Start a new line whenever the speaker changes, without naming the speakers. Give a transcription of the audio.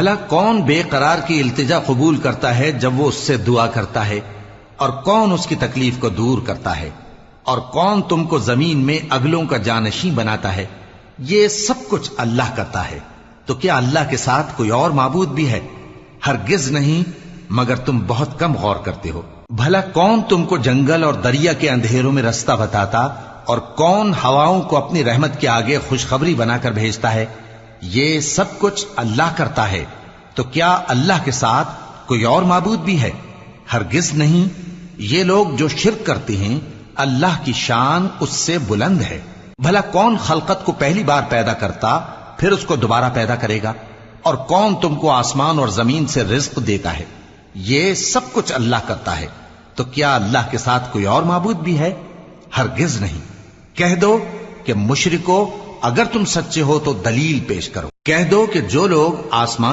بھلا کون بے قرار کی التجا قبول کرتا ہے جب وہ اس سے دعا کرتا ہے، اور کون اس کی تکلیف کو دور کرتا ہے، اور کون تم کو زمین میں اگلوں کا جانشین بناتا ہے؟ یہ سب کچھ اللہ کرتا ہے، تو کیا اللہ کے ساتھ کوئی اور معبود بھی ہے؟ ہرگز نہیں، مگر تم بہت کم غور کرتے ہو۔ بھلا کون تم کو جنگل اور دریا کے اندھیروں میں رستہ بتاتا، اور کون ہواؤں کو اپنی رحمت کے آگے خوشخبری بنا کر بھیجتا ہے؟ یہ سب کچھ اللہ کرتا ہے، تو کیا اللہ کے ساتھ کوئی اور معبود بھی ہے؟ ہرگز نہیں۔ یہ لوگ جو شرک کرتے ہیں، اللہ کی شان اس سے بلند ہے۔ بھلا کون خلقت کو پہلی بار پیدا کرتا پھر اس کو دوبارہ پیدا کرے گا؟ اور کون تم کو آسمان اور زمین سے رزق دیتا ہے؟ یہ سب کچھ اللہ کرتا ہے، تو کیا اللہ کے ساتھ کوئی اور معبود بھی ہے؟ ہرگز نہیں۔ کہہ دو کہ مشرکو، اگر تم سچے ہو تو دلیل پیش کرو۔ کہہ دو کہ جو لوگ آسمان